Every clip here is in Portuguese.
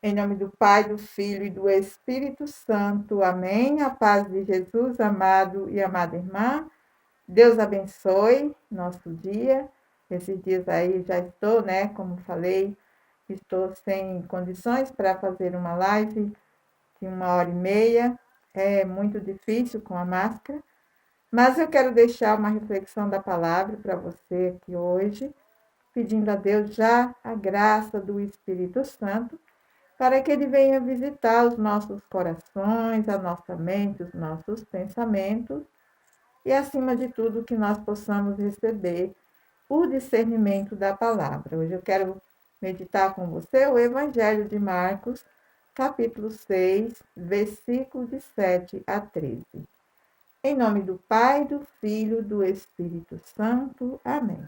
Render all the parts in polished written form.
Em nome do Pai, do Filho e do Espírito Santo. Amém. A paz de Jesus, amado e amada irmã. Deus abençoe nosso dia. Esses dias aí já estou, como falei, estou sem condições para fazer uma live de 1h30. É muito difícil com a máscara. Mas eu quero deixar uma reflexão da palavra para você aqui hoje, pedindo a Deus já a graça do Espírito Santo, para que ele venha visitar os nossos corações, a nossa mente, os nossos pensamentos, e, acima de tudo, que nós possamos receber o discernimento da palavra. Hoje eu quero meditar com você o Evangelho de Marcos, capítulo 6, versículo de 7 a 13. Em nome do Pai, do Filho e do Espírito Santo. Amém.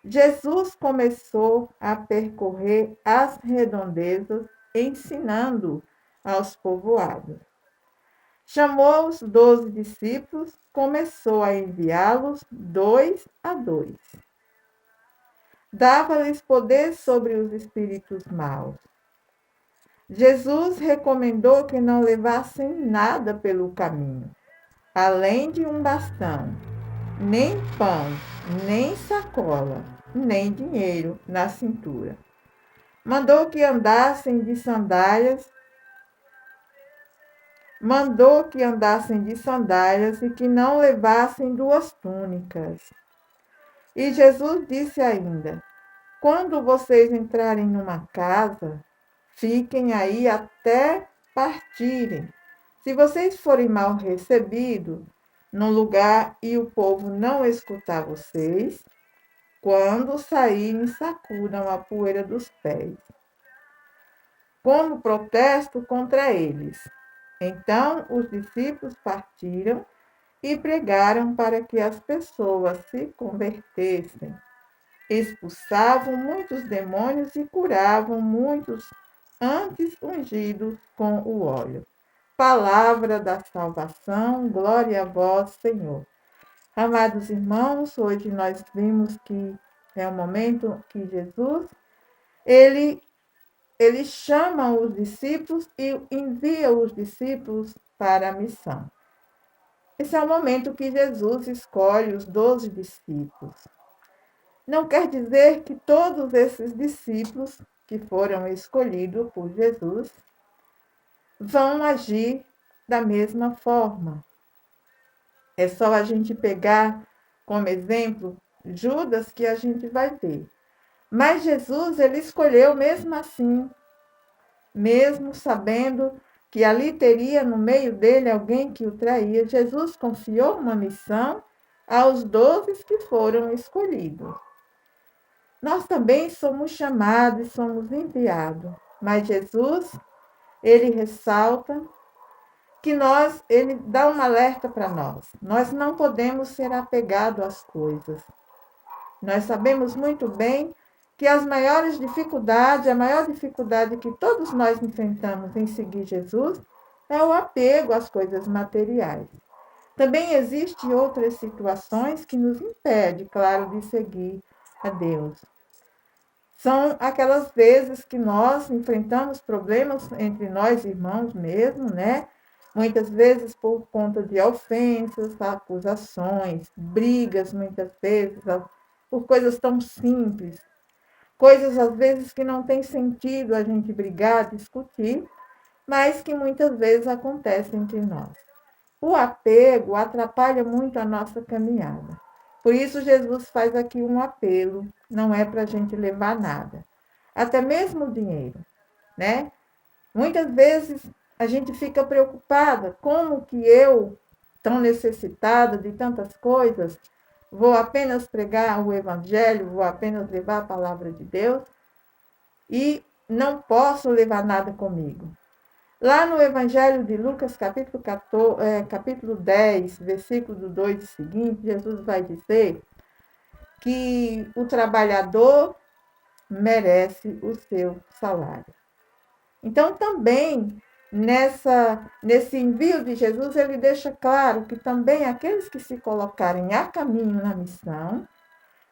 Jesus começou a percorrer as redondezas, ensinando aos povoados. Chamou os 12 discípulos, começou a enviá-los 2 a 2. Dava-lhes poder sobre os espíritos maus. Jesus recomendou que não levassem nada pelo caminho, além de um bastão, nem pão, nem sacola, nem dinheiro na cintura. Mandou que andassem de sandálias e que não levassem 2 túnicas. E Jesus disse ainda: quando vocês entrarem numa casa, fiquem aí até partirem. Se vocês forem mal recebidos num lugar e o povo não escutar vocês, quando saírem, sacudam a poeira dos pés, como protesto contra eles. Então os discípulos partiram e pregaram para que as pessoas se convertessem. Expulsavam muitos demônios e curavam muitos antes ungidos com o óleo. Palavra da salvação, glória a vós, Senhor. Amados irmãos, hoje nós vimos que é o momento que Jesus, ele chama os discípulos e envia os discípulos para a missão. Esse é o momento que Jesus escolhe os 12 discípulos. Não quer dizer que todos esses discípulos que foram escolhidos por Jesus vão agir da mesma forma. É só a gente pegar como exemplo Judas que a gente vai ver. Mas Jesus, ele escolheu mesmo assim, mesmo sabendo que ali teria no meio dele alguém que o traía. Jesus confiou uma missão aos 12 que foram escolhidos. Nós também somos chamados e somos enviados, mas Jesus, ele ressalta que ele dá um alerta para nós. Nós não podemos ser apegados às coisas. Nós sabemos muito bem que a maior dificuldade que todos nós enfrentamos em seguir Jesus é o apego às coisas materiais. Também existem outras situações que nos impedem, claro, de seguir a Deus. São aquelas vezes que nós enfrentamos problemas entre nós irmãos mesmo, Muitas vezes por conta de ofensas, acusações, brigas, muitas vezes por coisas tão simples. Coisas, às vezes, que não tem sentido a gente brigar, discutir, mas que muitas vezes acontecem entre nós. O apego atrapalha muito a nossa caminhada. Por isso, Jesus faz aqui um apelo, não é para a gente levar nada. Até mesmo o dinheiro, Muitas vezes a gente fica preocupada, como que eu, tão necessitada de tantas coisas, vou apenas pregar o Evangelho, vou apenas levar a palavra de Deus e não posso levar nada comigo. Lá no Evangelho de Lucas, capítulo 10, versículo 2 e seguinte, Jesus vai dizer que o trabalhador merece o seu salário. Então, também, nesse envio de Jesus, ele deixa claro que também aqueles que se colocarem a caminho na missão,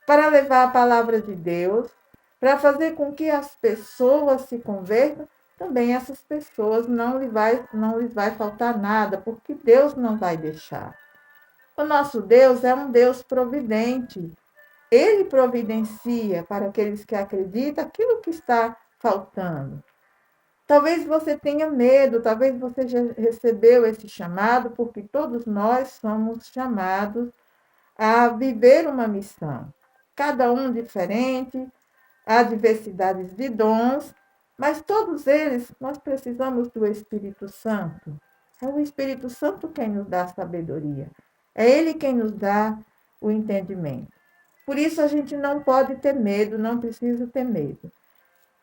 para levar a palavra de Deus, para fazer com que as pessoas se convertam, também essas pessoas não lhe vai faltar nada, porque Deus não vai deixar. O nosso Deus é um Deus providente. Ele providencia para aqueles que acreditam aquilo que está faltando. Talvez você tenha medo, talvez você já recebeu esse chamado, porque todos nós somos chamados a viver uma missão. Cada um diferente, há diversidades de dons, mas todos eles nós precisamos do Espírito Santo. É o Espírito Santo quem nos dá sabedoria. É Ele quem nos dá o entendimento. Por isso a gente não pode ter medo, não precisa ter medo.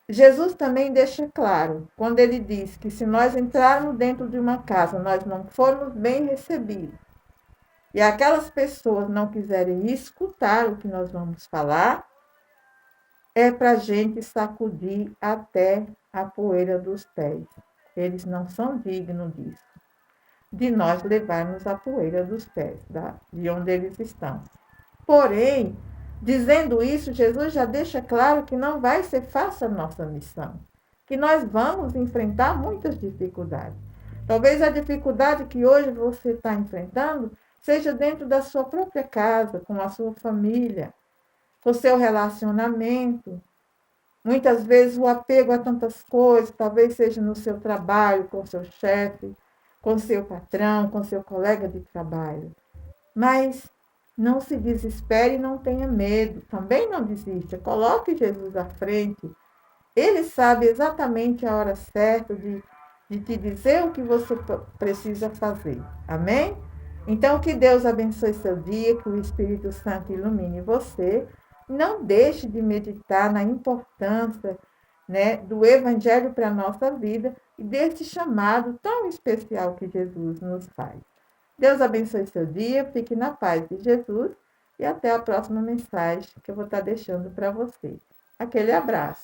Jesus também deixa claro, quando ele diz que se nós entrarmos dentro de uma casa, nós não formos bem recebidos, e aquelas pessoas não quiserem escutar o que nós vamos falar, é para a gente sacudir até a poeira dos pés. Eles não são dignos disso, de nós levarmos a poeira dos pés, de onde eles estão. Porém, dizendo isso, Jesus já deixa claro que não vai ser fácil a nossa missão, que nós vamos enfrentar muitas dificuldades. Talvez a dificuldade que hoje você está enfrentando seja dentro da sua própria casa, com a sua família, com o seu relacionamento. Muitas vezes o apego a tantas coisas, talvez seja no seu trabalho, com o seu chefe, com o seu patrão, com o seu colega de trabalho. Mas não se desespere e não tenha medo. Também não desista. Coloque Jesus à frente. Ele sabe exatamente a hora certa de te dizer o que você precisa fazer. Amém? Então, que Deus abençoe seu dia, que o Espírito Santo ilumine você. Não deixe de meditar na importância, né, do Evangelho para a nossa vida e desse chamado tão especial que Jesus nos faz. Deus abençoe seu dia, fique na paz de Jesus e até a próxima mensagem que eu vou estar deixando para você. Aquele abraço.